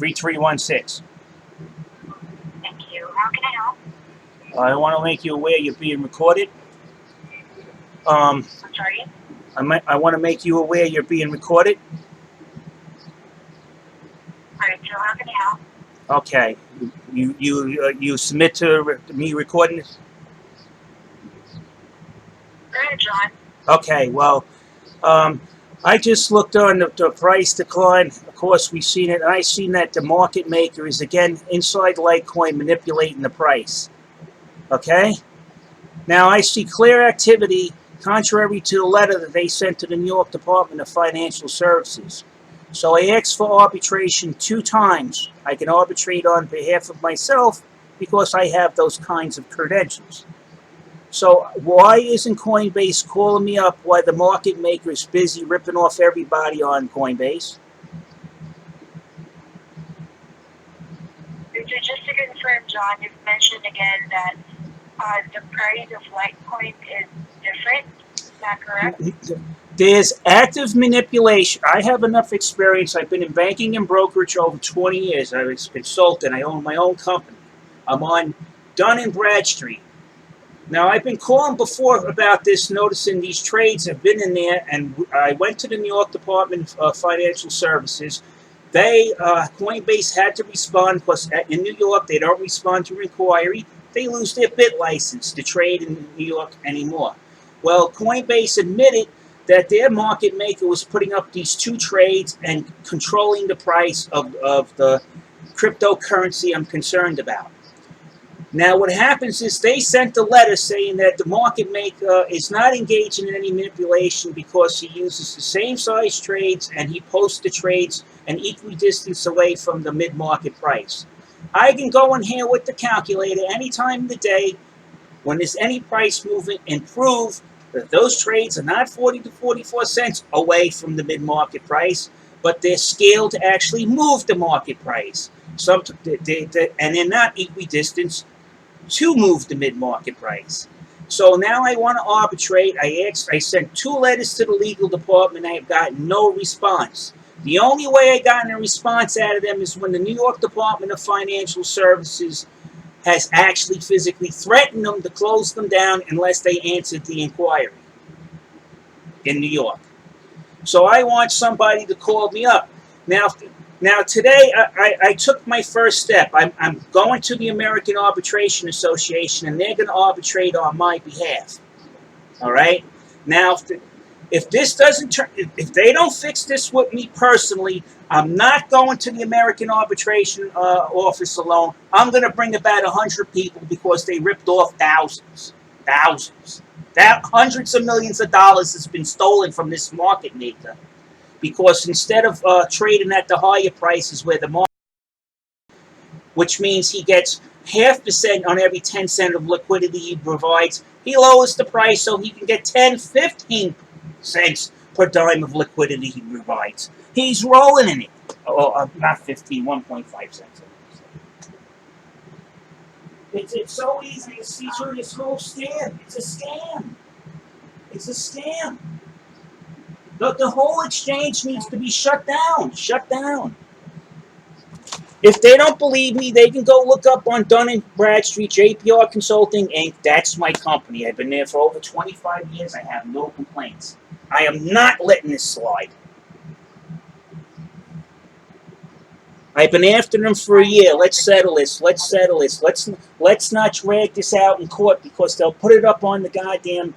3316. Thank you. How can I help? I want to make you aware you're being recorded. I'm sorry? I want to make you aware you're being recorded. Alright, so how can I help? Okay. You submit to me recording this? Go ahead, John. Okay, well, I just looked on the price decline. Of course, we've seen it. And I seen that the market maker is, again, inside Litecoin manipulating the price. Okay? Now, I see clear activity contrary to the letter that they sent to the New York Department of Financial Services. So I asked for arbitration 2 times. I can arbitrate on behalf of myself because I have those kinds of credentials. So why isn't Coinbase calling me up while the market maker is busy ripping off everybody on Coinbase? So just to confirm, John, you've mentioned again that the price of Litecoin is different. Is that correct? There's active manipulation. I have enough experience. I've been in banking and brokerage over 20 years. I was a consultant. I own my own company. I'm on Dun & Bradstreet. Now, I've been calling before about this, noticing these trades have been in there, and I went to the New York Department of Financial Services. Coinbase had to respond because in New York, they don't respond to inquiry. They lose their bit license to trade in New York anymore. Well, Coinbase admitted that their market maker was putting up these 2 trades and controlling the price of the cryptocurrency I'm concerned about. Now, what happens is they sent a letter saying that the market maker is not engaging in any manipulation because he uses the same size trades and he posts the trades an equidistance away from the mid-market price. I can go in here with the calculator any time of the day when there's any price movement and prove that those trades are not 40 to 44 cents away from the mid-market price, but they're scaled to actually move the market price. And they're not equidistant to move the mid-market price. So now I want to arbitrate. I sent 2 letters to the legal department. I have gotten no response. The only way I got a response out of them is when the New York Department of Financial Services has actually physically threatened them to close them down unless they answered the inquiry in New York. So I want somebody to call me up. Now today, I took my first step. I'm going to the American Arbitration Association, and they're going to arbitrate on my behalf. All right? Now, if this doesn't turn, if they don't fix this with me personally, I'm not going to the American Arbitration Office alone. I'm going to bring about 100 people because they ripped off thousands. Hundreds of millions of dollars has been stolen from this market maker. Because instead of trading at the higher prices where the market, which means he gets 0.5% on every 10 cents of liquidity he provides, he lowers the price so he can get 10, 15 cents per dime of liquidity he provides. He's rolling in it. Oh, not 15, 1.5 cents. It's so easy to see through this whole scam. It's a scam. It's a scam. The whole exchange needs to be shut down. Shut down. If they don't believe me, they can go look up on Dun & Bradstreet, JPR Consulting Inc. That's my company. I've been there for over 25 years. I have no complaints. I am not letting this slide. I've been after them for a year. Let's settle this. Let's not drag this out in court because they'll put it up on the goddamn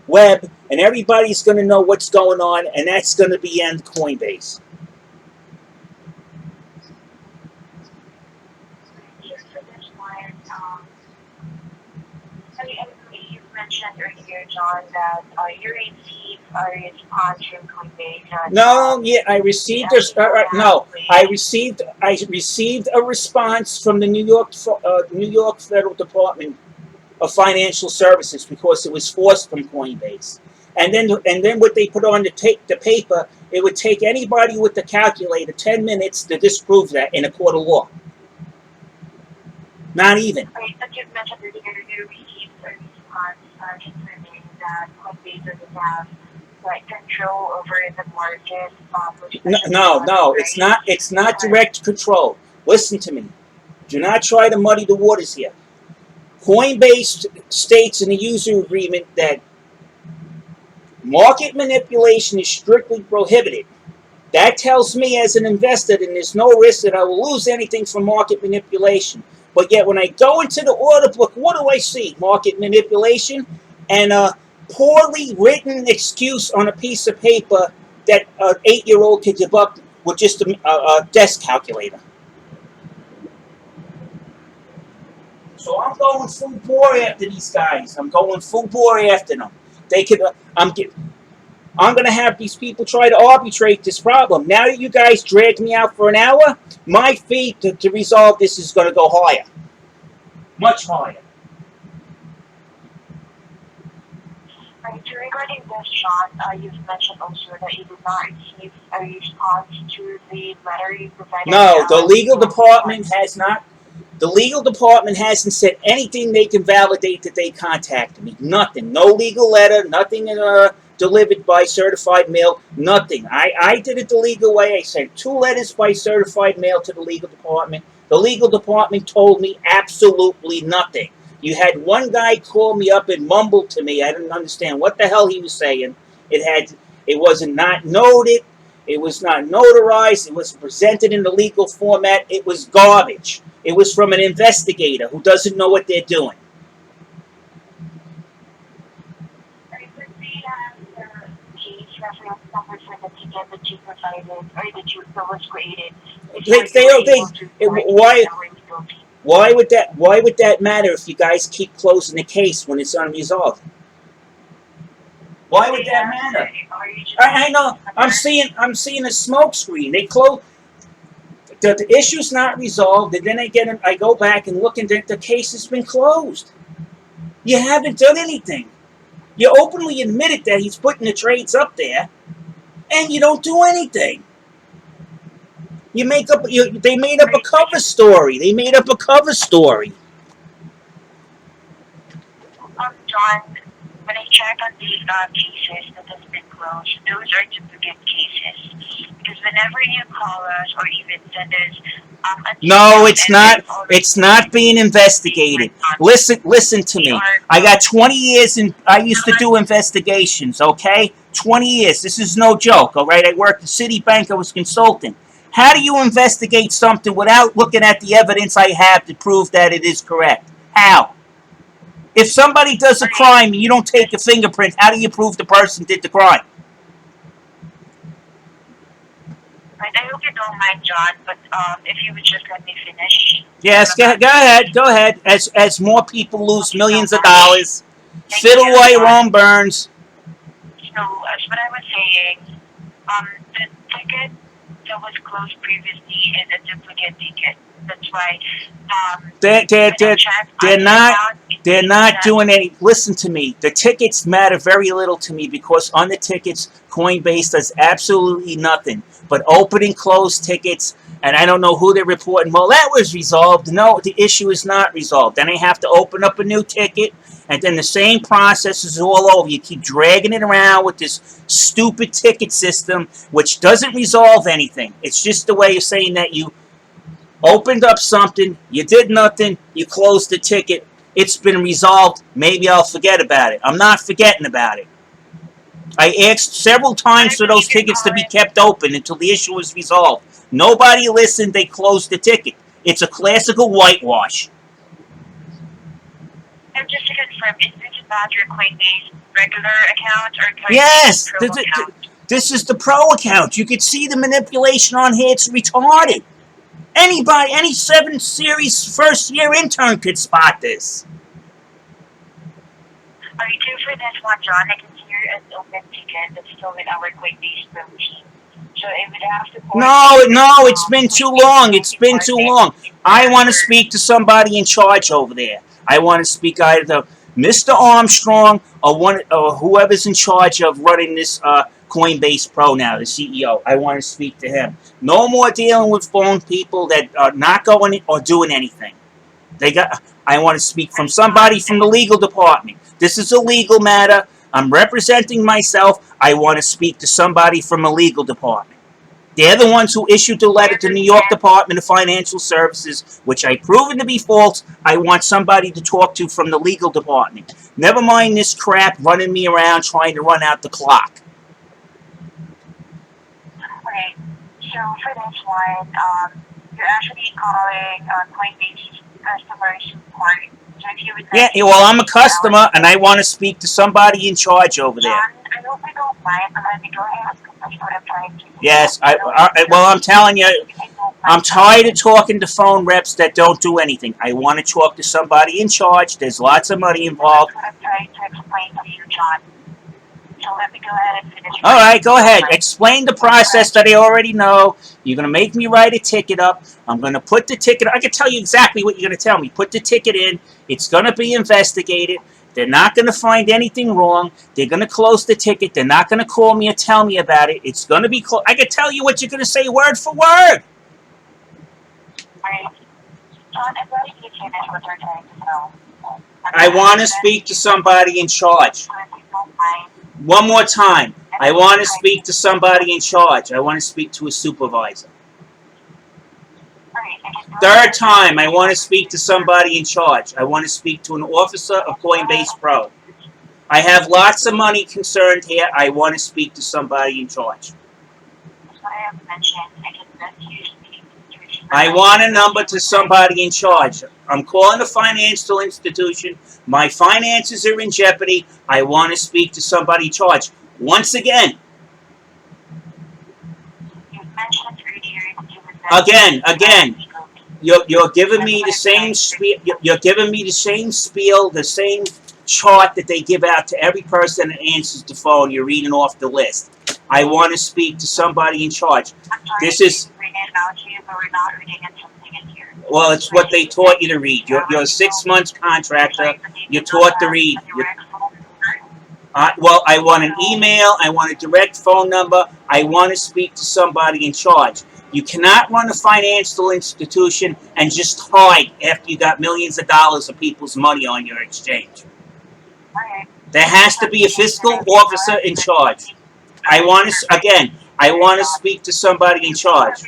web, and everybody's going to know what's going on, and that's going to be end Coinbase. Just for this one, you mentioned earlier, John, that you received a response from Coinbase. No, yeah, I received I received a response from the New York Federal Department of Financial Services because it was forced from Coinbase. And then what they put on the paper, it would take anybody with the calculator 10 minutes to disprove that in a court of law. Not even. Right, but you mentioned earlier you received a response confirming that Coinbase doesn't have like control over the market, No, it's not. It's not direct control. Listen to me. Do not try to muddy the waters here. Coinbase states in the user agreement that market manipulation is strictly prohibited. That tells me as an investor that there's no risk that I will lose anything from market manipulation. But yet when I go into the order book, what do I see? Market manipulation and a poorly written excuse on a piece of paper that an 8-year-old could debug with just a desk calculator. So I'm going full bore after these guys. I'm going full bore after them. They could. I'm going to have these people try to arbitrate this problem. Now that you guys dragged me out for an hour, my fee to resolve this is going to go higher. Much higher. Right, so regarding this, Sean, you've mentioned also that you did not receive a response to the letter you provided. No, the legal department has not. The legal department hasn't said anything they can validate that they contacted me. Nothing. No legal letter. Nothing delivered by certified mail. Nothing. I did it the legal way. I sent 2 letters by certified mail to the legal department. The legal department told me absolutely nothing. You had one guy call me up and mumble to me. I didn't understand what the hell he was saying. It wasn't not noted. It was not notarized. It was presented in the legal format. It was garbage. It was from an investigator who doesn't know what they're doing. Case reference number for the ticket that you provided or that was created. Why would that matter if you guys keep closing the case when it's unresolved? Why would that matter? I know. I'm seeing a smoke screen. They close. The issue's not resolved, and then I go back and look, and the case has been closed. You haven't done anything. You openly admitted that he's putting the trades up there, and you don't do anything. They made up a cover story. John, when I check on the cases that has been closed, those are duplicate cases. Because whenever you call us or even send us, no, it's not. It's not being investigated. Listen to me. I got 20 years, and I used to do investigations. Okay, 20 years. This is no joke. All right, I worked at Citibank. I was consulting. How do you investigate something without looking at the evidence I have to prove that it is correct? How? If somebody does a crime and you don't take a fingerprint, how do you prove the person did the crime? I hope you don't mind, John, but if you would just let me finish. Yes, go ahead. As more people lose millions of dollars, fiddle away, Rome burns. So, as what I was saying, the ticket that was closed previously is a duplicate ticket. That's why they're not doing any. Listen to me. The tickets matter very little to me because on the tickets, Coinbase does absolutely nothing but open and close tickets. And I don't know who they're reporting. Well, that was resolved. No, the issue is not resolved. Then I have to open up a new ticket, and then the same process is all over. You keep dragging it around with this stupid ticket system, which doesn't resolve anything. It's just a way of saying that you opened up something, you did nothing, you closed the ticket, it's been resolved, maybe I'll forget about it. I'm not forgetting about it. I asked several times for those tickets to be kept open until the issue was resolved. Nobody listened, they closed the ticket. It's a classical whitewash. And just to confirm, is this about your Coinbase regular account or Coinbase yes, Pro account? This is the Pro account. You can see the manipulation on here. It's retarded. Anybody, any 7 Series first-year intern could spot this. Are you due for this one, John? I can see an open ticket that's still with our Coinbase Pro team. So it would have to... No, it's been too long. It's been too long. I want to speak to somebody in charge over there. I want to speak either to Mr. Armstrong or whoever's in charge of running this Coinbase Pro now, the CEO. I want to speak to him. No more dealing with phone people that are not going or doing anything. I want to speak from somebody from the legal department. This is a legal matter. I'm representing myself. I want to speak to somebody from a legal department. They're the ones who issued the letter to New York Department of Financial Services, which I proven to be false. I want somebody to talk to from the legal department. Never mind this crap running me around trying to run out the clock. Okay, so for this one, you're actually calling Coinbase customer support. So if you would like Yeah, well, I'm a customer, and I want to speak to somebody in charge over there. John, I hope you don't mind, but let me go ahead and that's what I'm trying to do. Yes, well, I'm telling you, I'm tired of talking to phone reps that don't do anything. I want to talk to somebody in charge. There's lots of money involved. That's what I'm trying to explain to you, John. So let me go ahead and finish. All right, go ahead. Explain the process that I already know. You're going to make me write a ticket up. I'm going to put the ticket. I can tell you exactly what you're going to tell me. Put the ticket in. It's going to be investigated. They're not going to find anything wrong. They're going to close the ticket. They're not going to call me or tell me about it. It's going to be closed. I can tell you what you're going to say word for word. Right. John, I'm ready to finish what you're trying to know. I want to speak to somebody in charge. So if you don't mind, One more time. I want to speak to somebody in charge. I want to speak to a supervisor. Third time, I want to speak to somebody in charge. I want to speak to an officer of Coinbase Pro. I have lots of money concerned here. I want to speak to somebody in charge. as I have mentioned, I can best use the I want a number to somebody in charge. I'm calling a financial institution. My finances are in jeopardy. I want to speak to somebody in charge. Once again, You mentioned earlier that you would again, you're giving me the same spiel. You're giving me the same spiel, the same chart that they give out to every person that answers the phone. You're reading off the list. I want to speak to somebody in charge. This is, read it out to you, but we're not reading it something in here. well, it's what they taught you to read. You're a 6 months contractor. You're taught to read. Well, I want an email. I want a direct phone number. I want to speak to somebody in charge. You cannot run a financial institution and just hide after you got millions of dollars of people's money on your exchange. There has to be a fiscal officer in charge. I want to speak to somebody in charge.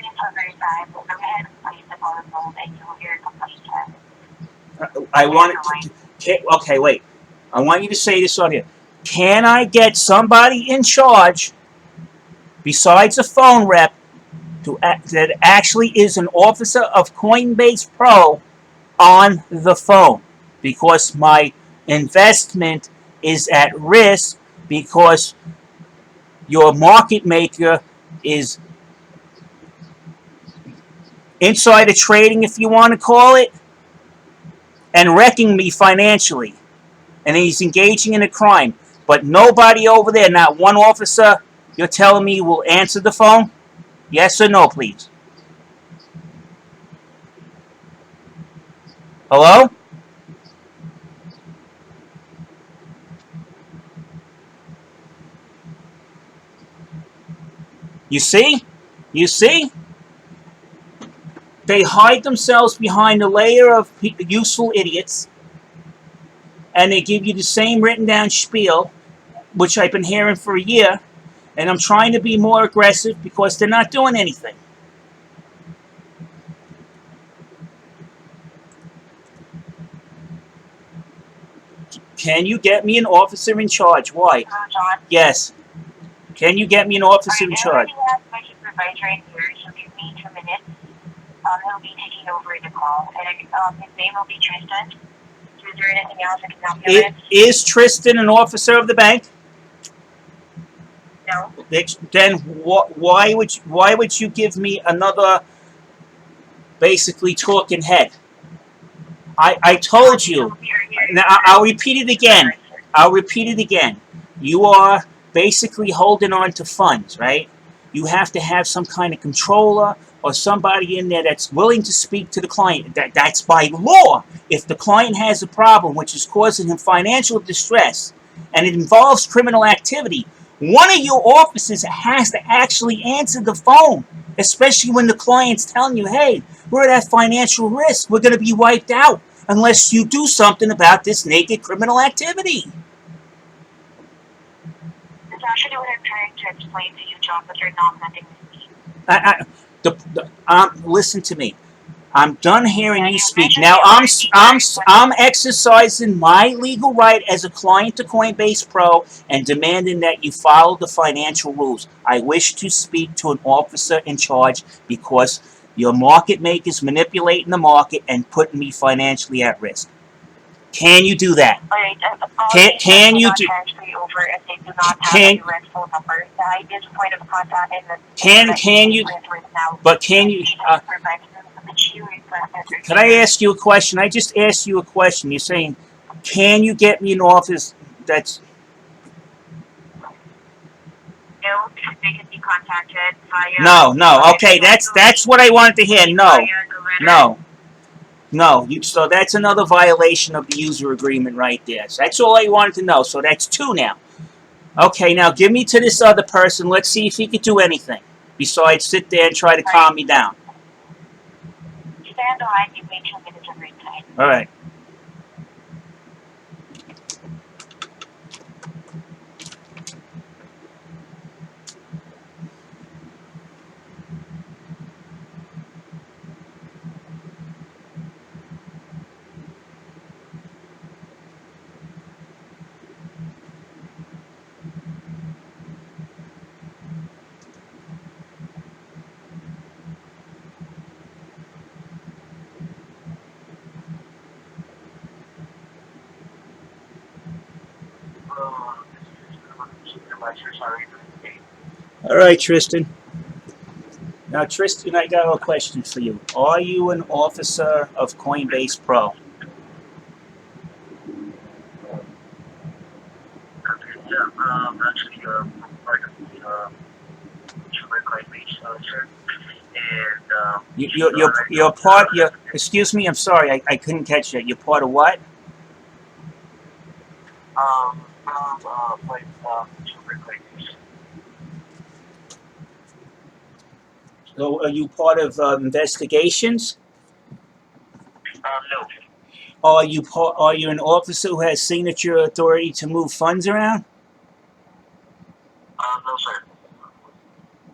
I want to, okay, wait. I want you to say this on here. Can I get somebody in charge besides a phone rep that actually is an officer of Coinbase Pro on the phone? Because my investment is at risk because your market maker is insider trading, if you want to call it, and wrecking me financially. And he's engaging in a crime. But nobody over there, not one officer, you're telling me will answer the phone? Yes or no, please? Hello? You see? You see? They hide themselves behind a layer of useful idiots, and they give you the same written down spiel, which I've been hearing for a year, and I'm trying to be more aggressive because they're not doing anything. Can you get me an officer in charge? Why? Yes. Can you get me an officer in charge? I have my supervisor in here, so give me 2 minutes. He'll be taking over the call, and his name will be Tristan. Is there anything else I can help you with? Is Tristan an officer of the bank? No. Then why would you give me another basically talking head? I told you. Now I'll repeat it again. You are basically holding on to funds, right? You have to have some kind of controller or somebody in there that's willing to speak to the client. That's by law. If the client has a problem which is causing him financial distress and it involves criminal activity, one of your officers has to actually answer the phone, especially when the client's telling you, hey, we're at financial risk. We're going to be wiped out unless you do something about this naked criminal activity. That's actually what I'm trying to explain to you, John, but you're not letting me. Listen to me. I'm done hearing Yeah, you you speak. mentioned Now you already I'm exercising my legal right as a client to Coinbase Pro and demanding that you follow the financial rules. I wish to speak to an officer in charge because your market makers manipulating the market and putting me financially at risk. Can you do that? Alright, apologies that Can you cannot do? transfer you over as they do not have a Can direct phone number. The ideal point of contact and the can you? with now. But can you? Please provide them which you requested. Can I ask you a question? I just asked you a question. You're saying, can you get me an office that's No, because they can be contacted no, no. if Okay, you're going that's what I wanted to hear. via No, the letter. no, no. So that's another violation of the user agreement right there. So that's all I wanted to know. So that's two now. Okay, now give me to this other person. Let's see if he could do anything besides sit there and try to calm me down. Stay on the line, you wait 2 minutes of wait time. All right. All right, Tristan. Now, Tristan, I got a question for you. Are you an officer of Coinbase Pro? Actually, part of the consumer Coinbase, sir. And You're part. You're, excuse me. I'm sorry. I couldn't catch that. You're part of what? like consumer Coinbase. So, are you part of investigations? No. Are you an officer who has signature authority to move funds around? No, sir.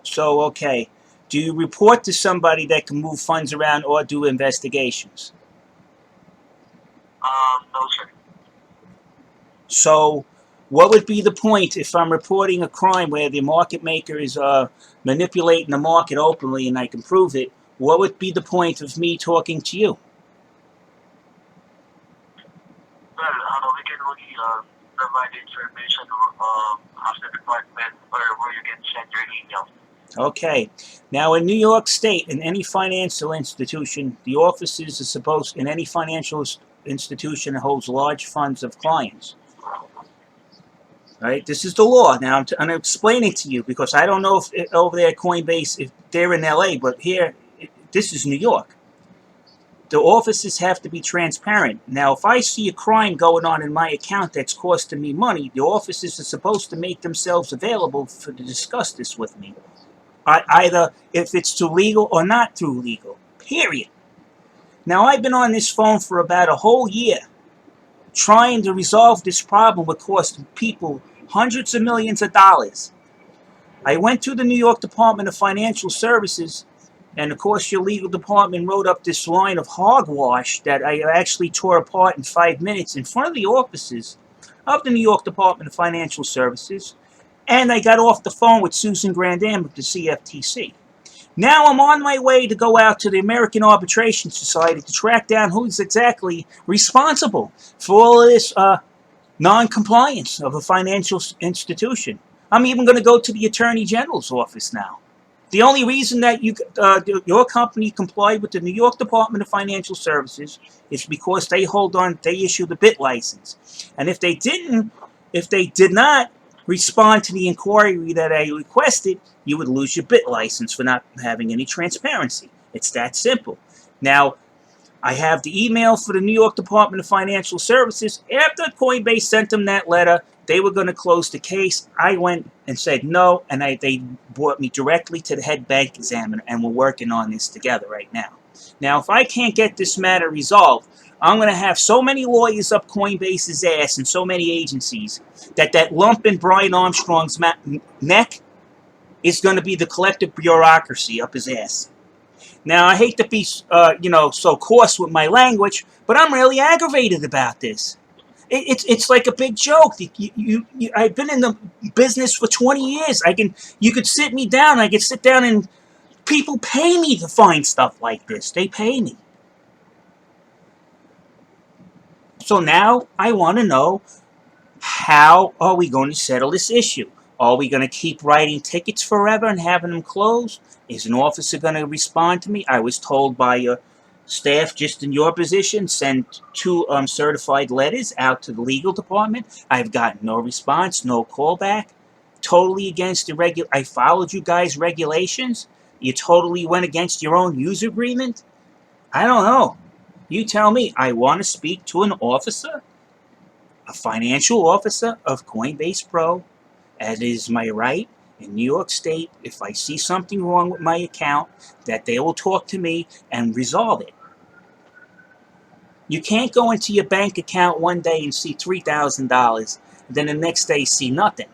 So, okay. Do you report to somebody that can move funds around or do investigations? No, sir. So, what would be the point if I'm reporting a crime where the market maker is manipulating the market openly and I can prove it? What would be the point of me talking to you? Well, we can only provide information of the department or where you can send your email. Okay. Now, in New York State, in any financial institution, the offices are supposed, in any financial institution that holds large funds of clients. Right? This is the law. Now, I'm explaining to you because I don't know if over there at Coinbase, if they're in LA, but here, this is New York. The offices have to be transparent. Now, if I see a crime going on in my account that's costing me money, the offices are supposed to make themselves available to discuss this with me. Either if it's through legal or not through legal, period. Now, I've been on this phone for about a whole year trying to resolve this problem would cost people hundreds of millions of dollars. I went to the New York Department of Financial Services, and of course your legal department wrote up this line of hogwash that I actually tore apart in 5 minutes in front of the offices of the New York Department of Financial Services, and I got off the phone with Susan Grandam of the CFTC. Now I'm on my way to go out to the American Arbitration Society to track down who's exactly responsible for all of this non-compliance of a financial institution. I'm even going to go to the Attorney General's office now. The only reason that your company complied with the New York Department of Financial Services is because they issue the BIT license. And if they did not respond to the inquiry that I requested, you would lose your BIT license for not having any transparency. It's that simple. Now, I have the email for the New York Department of Financial Services. After Coinbase sent them that letter, they were going to close the case. I went and said no, and they brought me directly to the head bank examiner, and we're working on this together right now. Now, if I can't get this matter resolved, I'm going to have so many lawyers up Coinbase's ass and so many agencies that lump in Brian Armstrong's neck is going to be the collective bureaucracy up his ass. Now, I hate to be, so coarse with my language, but I'm really aggravated about this. It's like a big joke. I've been in the business for 20 years. You could sit me down. I could sit down and people pay me to find stuff like this. They pay me. So now I want to know, how are we going to settle this issue? Are we going to keep writing tickets forever and having them closed? Is an officer going to respond to me? I was told by your staff, just in your position, send 2 certified letters out to the legal department. I've got no response, no callback. Totally against the I followed you guys' regulations. You totally went against your own user agreement. I don't know. You tell me. I want to speak to an officer, a financial officer of Coinbase Pro, as is my right in New York State. If I see something wrong with my account, that they will talk to me and resolve it. You can't go into your bank account one day and see $3,000, and then the next day see nothing.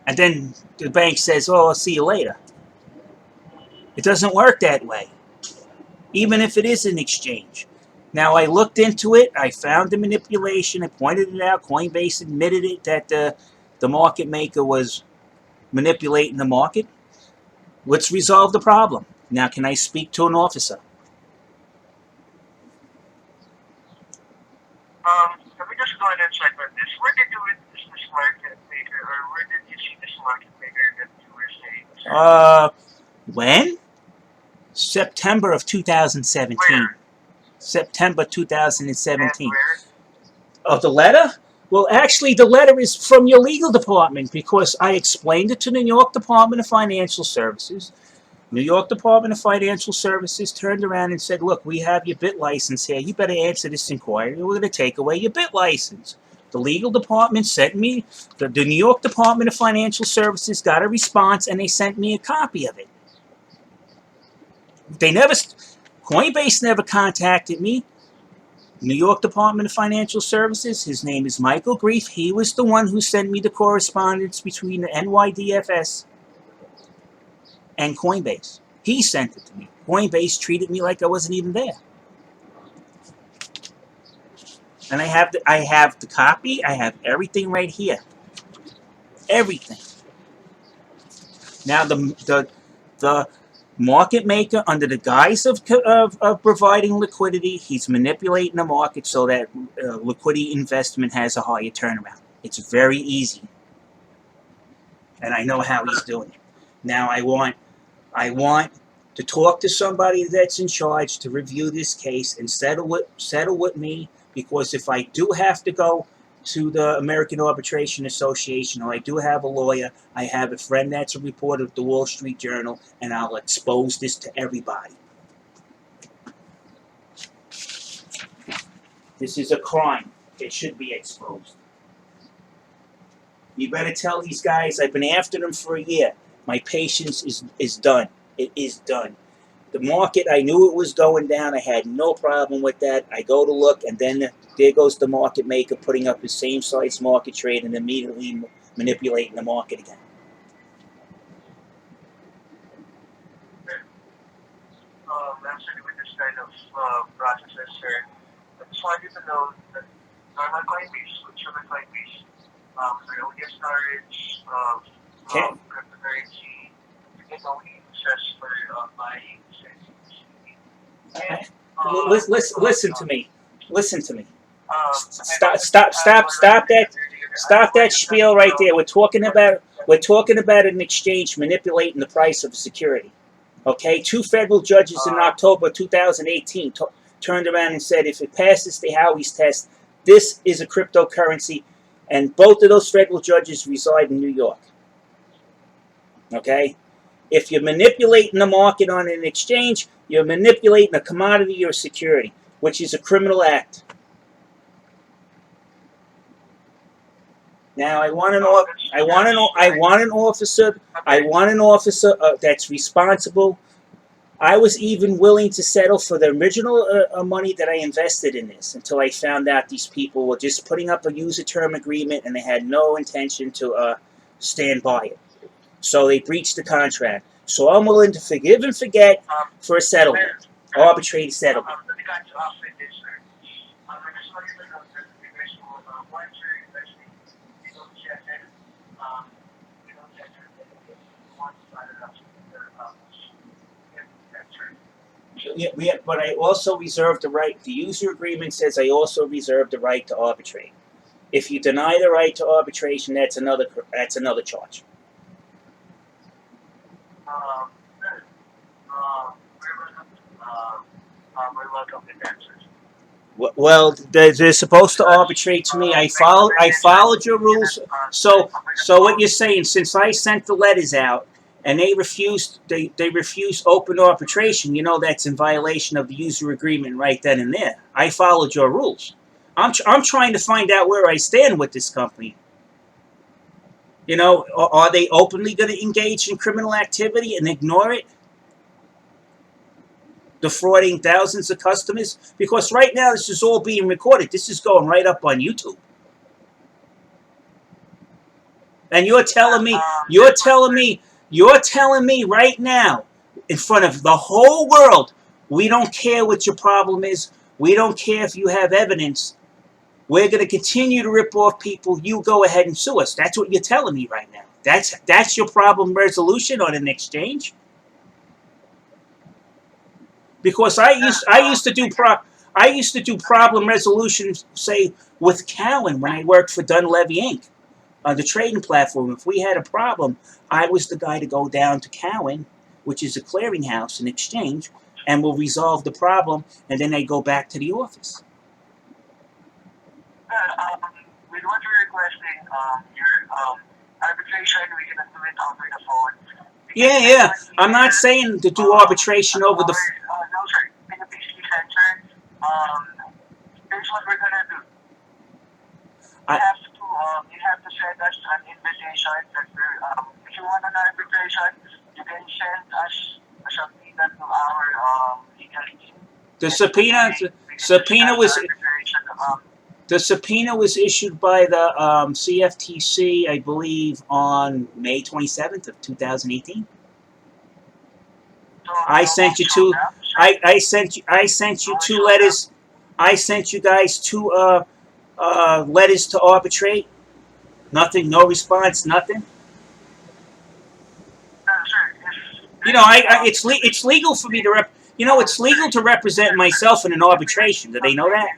And then the bank says, oh, I'll see you later. It doesn't work that way, even if it is an exchange. Now, I looked into it. I found the manipulation. I pointed it out. Coinbase admitted it, that the market maker was manipulating the market. Let's resolve the problem. Now, can I speak to an officer? Let me just go ahead and check on this. Where did you witness this market maker, or where did you see this market maker that you were saying? When? September of 2017. Where? September 2017. And where? Of the letter? Well, actually, the letter is from your legal department, because I explained it to the New York Department of Financial Services. New York Department of Financial Services turned around and said, look, we have your BIT license here. You better answer this inquiry. We're going to take away your BIT license. The legal department sent me, the New York Department of Financial Services got a response, and they sent me a copy of it. Coinbase never contacted me. New York Department of Financial Services, his name is Michael Grief. He was the one who sent me the correspondence between the NYDFS and Coinbase. He sent it to me. Coinbase treated me like I wasn't even there. And I have the copy. I have everything right here. Everything. Now the market maker, under the guise of providing liquidity, he's manipulating the market so that liquidity investment has a higher turnaround. It's very easy, and I know how he's doing it. Now I want to talk to somebody that's in charge to review this case and settle with me, because if I do have to go to the American Arbitration Association, or I do have a lawyer, I have a friend that's a reporter of the Wall Street Journal, and I'll expose this to everybody. This is a crime. It should be exposed. You better tell these guys, I've been after them for a year. My patience is done. It is done. The market, I knew it was going down. I had no problem with that. I go to look, and then there goes the market maker putting up the same size market trade and immediately manipulating the market again. Actually, with this kind of processes, sir, I just want you to know that normal Coinbase, consumer Coinbase, earlier storage of cryptocurrency, you can only access for buying. Listen to me. Listen to me. Stop that spiel right there. We're talking about an exchange manipulating the price of security. Okay, 2 federal judges in October 2018 turned around and said, if it passes the Howey's test, this is a cryptocurrency, and both of those federal judges reside in New York. Okay? If you're manipulating the market on an exchange, you're manipulating a commodity or security, which is a criminal act. Now, I want an officer that's responsible I was even willing to settle for the original money that I invested in this until I found out these people were just putting up a user term agreement and they had no intention to stand by it. So they breached the contract. So I'm willing to forgive and forget for a settlement, arbitrary settlement. The regards to offer this, sir. I just want you to know that the guys will, once you're investing, you don't check it. You don't check it. Once I don't know, Yeah, but I also reserve the right. The user agreement says I also reserve the right to arbitrate. If you deny the right to arbitration, that's another charge. we're welcome to answers. Well, they're supposed to arbitrate to me. I followed your rules. So what you're saying? Since I sent the letters out and they refused open arbitration, you know that's in violation of the user agreement right then and there. I followed your rules. I'm trying to find out where I stand with this company. You know, are they openly going to engage in criminal activity and ignore it? Defrauding thousands of customers? Because right now this is all being recorded. This is going right up on YouTube. And you're telling me right now, in front of the whole world, we don't care what your problem is. We don't care if you have evidence. We're going to continue to rip off people. You go ahead and sue us. That's what you're telling me right now. That's your problem resolution on an exchange. Because I used to do problem resolution, say, with Cowen when I worked for Dunleavy Inc. on the trading platform. If we had a problem, I was the guy to go down to Cowen, which is a clearinghouse, an exchange, and we'll resolve the problem, and then they go back to the office. With what you're requesting, your arbitration, we can do it over the phone. Yeah. I'm not saying to do arbitration over the. No, sir. Can you please listen, sir? Here's what we're gonna do. You have to send us an invitation that if you want an arbitration, you can send us a subpoena to our legal team. The subpoena was issued by the CFTC, I believe, on May 27th of 2018. So, I sent you two. I sent you two letters. I sent you guys two letters to arbitrate. Nothing, no response, nothing. You know, it's legal for me to it's legal to represent myself in an arbitration. Do they know that?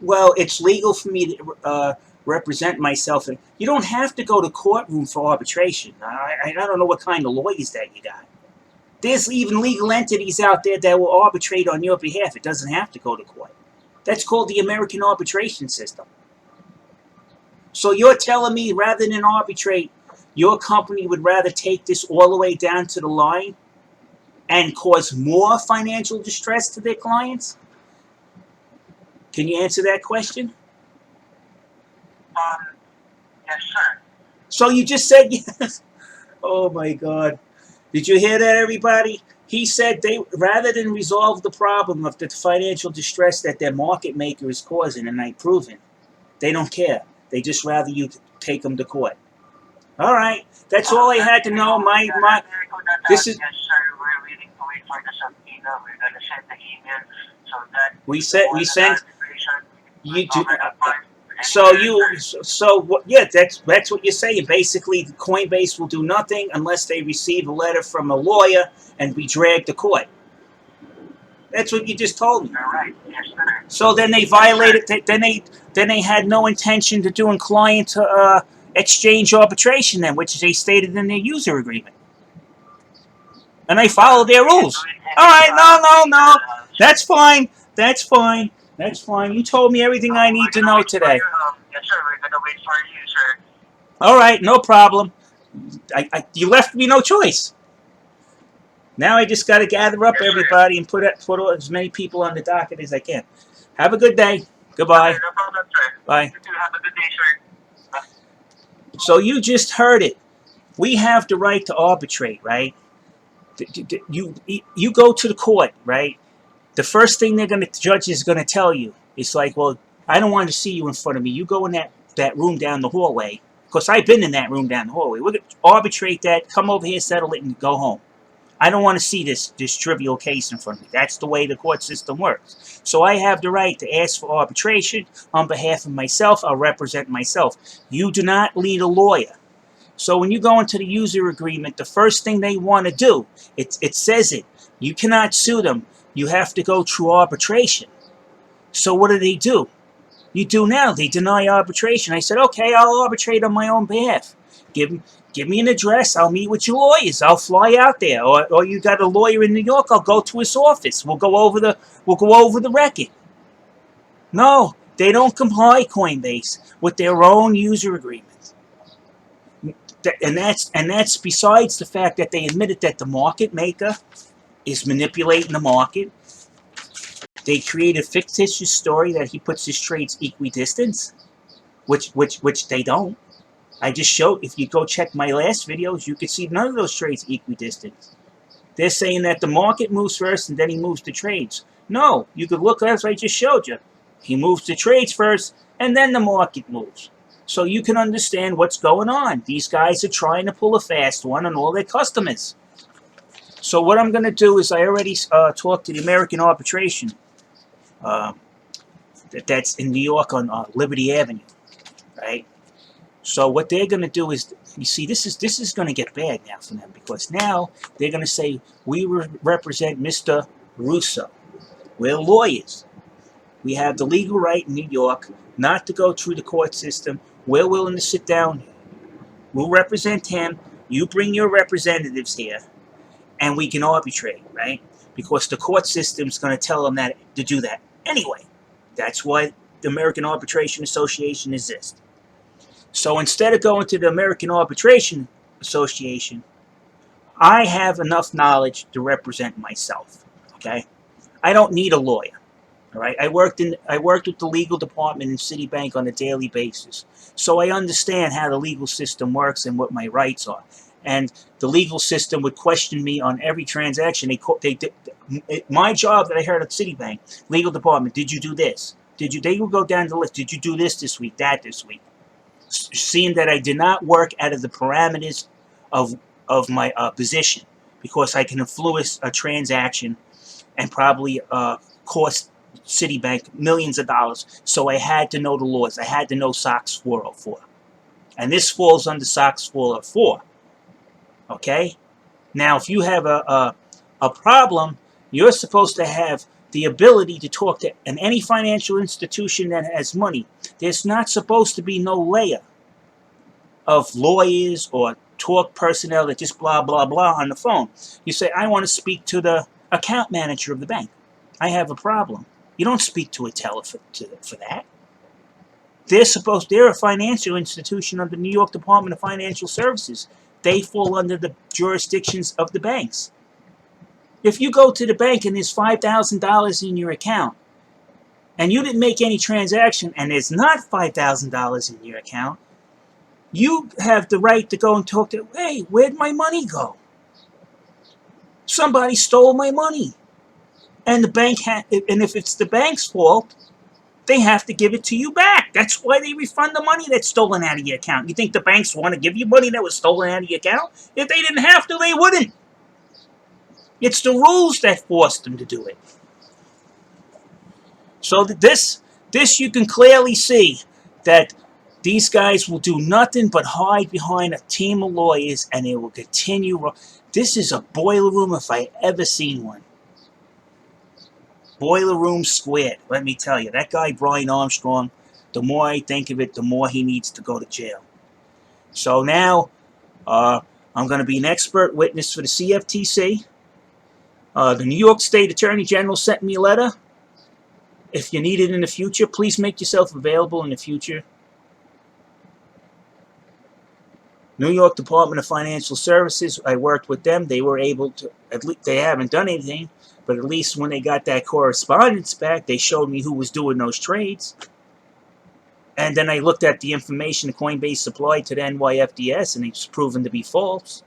Well, it's legal for me to represent myself. You don't have to go to courtroom for arbitration. I don't know what kind of lawyers that you got. There's even legal entities out there that will arbitrate on your behalf. It doesn't have to go to court. That's called the American arbitration system. So you're telling me rather than arbitrate, your company would rather take this all the way down to the line and cause more financial distress to their clients? Can you answer that question? Yes, sir. So you just said yes. Oh my God. Did you hear that, everybody? He said they rather than resolve the problem of the financial distress that their market maker is causing, and I've proven, they don't care. They just rather you take them to court. All right, that's all I had to know. This is. Yes, sir. We're willing to wait for the subpoena. We're gonna send the email so that We sent. You do. Yeah, that's what you're saying. Basically, Coinbase will do nothing unless they receive a letter from a lawyer and be dragged to court. That's what you just told me. All right. Yes, sir. So then they violated. Then they had no intention to doing client exchange arbitration then, which they stated in their user agreement. And they followed their rules. All right, no. That's fine. You told me everything I need to know today. Yes, sir. We're gonna wait for you, sir. All right, no problem. You left me no choice. Now I just got to gather up everybody and put as many people on the docket as I can. Have a good day. Goodbye. No problem, sir. Bye. You too. Have a good day, sir. Bye. So you just heard it. We have the right to arbitrate, right? You go to the court, right? The first thing the judge is gonna tell you is like, well, I don't want to see you in front of me. You go in that room down the hallway. Because I've been in that room down the hallway. We're gonna arbitrate that. Come over here, settle it, and go home. I don't want to see this trivial case in front of me. That's the way the court system works. So I have the right to ask for arbitration on behalf of myself. I'll represent myself. You do not need a lawyer. So when you go into the user agreement, the first thing they want to do, it says it. You cannot sue them. You have to go through arbitration. So what do? You do now. They deny arbitration. I said, okay, I'll arbitrate on my own behalf. Give me an address. I'll meet with your lawyers. I'll fly out there. Or you got a lawyer in New York. I'll go to his office. We'll go over the record. No, they don't comply, Coinbase, with their own user agreement. And that's besides the fact that they admitted that the market maker is manipulating the market. They create a fictitious story that he puts his trades equidistant, which they don't. I just showed, if you go check my last videos, you can see none of those trades equidistant. They're saying that the market moves first and then he moves the trades. No, you could look, as I just showed you. He moves the trades first and then the market moves. So you can understand what's going on. These guys are trying to pull a fast one on all their customers. So what I'm going to do is I already talked to the American Arbitration that's in New York on Liberty Avenue, right? So what they're going to do is, you see, this is going to get bad now for them, because now they're going to say, we represent Mr. Russo. We're lawyers. We have the legal right in New York not to go through the court system. We're willing to sit down. We'll represent him. You bring your representatives here, and we can arbitrate, right? Because the court system's going to tell them that to do that anyway. That's why the American Arbitration Association exists. So instead of going to the American Arbitration Association, I have enough knowledge to represent myself. Okay, I don't need a lawyer. All right, I worked with the legal department in Citibank on a daily basis, so I understand how the legal system works and what my rights are. And the legal system would question me on every transaction. My job that I heard at Citibank, legal department, did you do this? They would go down the list. Did you do this week, that this week? Seeing that I did not work out of the parameters of my position, because I can influence a transaction and probably cost Citibank millions of dollars. So I had to know the laws. I had to know SOX 404. And this falls under SOX 404. Okay? Now, if you have a problem, you're supposed to have the ability to talk to any financial institution that has money. There's not supposed to be no layer of lawyers or talk personnel that just blah, blah, blah on the phone. You say, I want to speak to the account manager of the bank. I have a problem. You don't speak to a teller for that. They're a financial institution of the New York Department of Financial Services. They fall under the jurisdictions of the banks. If you go to the bank and there's $5,000 in your account, and you didn't make any transaction, and there's not $5,000 in your account, you have the right to go and talk to, hey, where'd my money go? Somebody stole my money. And the bank and if it's the bank's fault, they have to give it to you back. That's why they refund the money that's stolen out of your account. You think the banks want to give you money that was stolen out of your account? If they didn't have to, they wouldn't. It's the rules that forced them to do it. So this you can clearly see that these guys will do nothing but hide behind a team of lawyers, and they will continue. This is a boiler room if I ever seen one. Boiler room squared, let me tell you. That guy, Brian Armstrong, the more I think of it, the more he needs to go to jail. So now, I'm going to be an expert witness for the CFTC. The New York State Attorney General sent me a letter. If you need it in the future, please make yourself available in the future. New York Department of Financial Services, I worked with them. They were able to, at least they haven't done anything, but at least when they got that correspondence back, they showed me who was doing those trades. And then I looked at the information Coinbase supplied to the NYFDS, and it's proven to be false.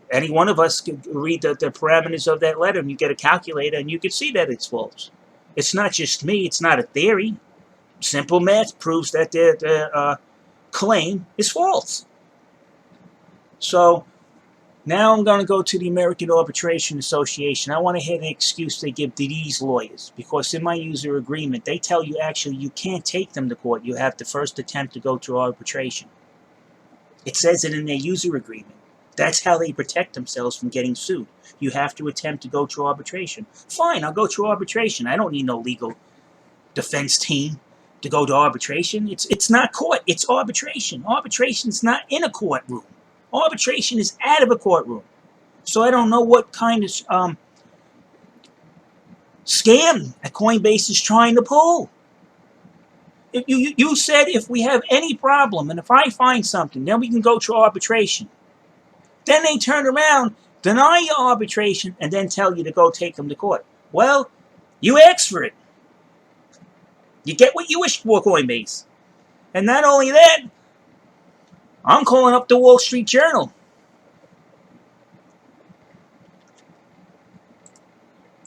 Any one of us could read the parameters of that letter, and you get a calculator, and you can see that it's false. It's not just me. It's not a theory. Simple math proves that their claim is false. So now I'm going to go to the American Arbitration Association. I want to hear the excuse they give to these lawyers, because in my user agreement, they tell you actually you can't take them to court. You have to first attempt to go to arbitration. It says it in their user agreement. That's how they protect themselves from getting sued. You have to attempt to go to arbitration. Fine, I'll go to arbitration. I don't need no legal defense team to go to arbitration. It's not court, it's arbitration. Arbitration's not in a courtroom. Arbitration is out of a courtroom. So I don't know what kind of scam that Coinbase is trying to pull. If you said if we have any problem and if I find something, then we can go to arbitration. Then they turn around, deny your arbitration, and then tell you to go take them to court. Well, you asked for it. You get what you wish for, Coinbase. And not only that, I'm calling up the Wall Street Journal.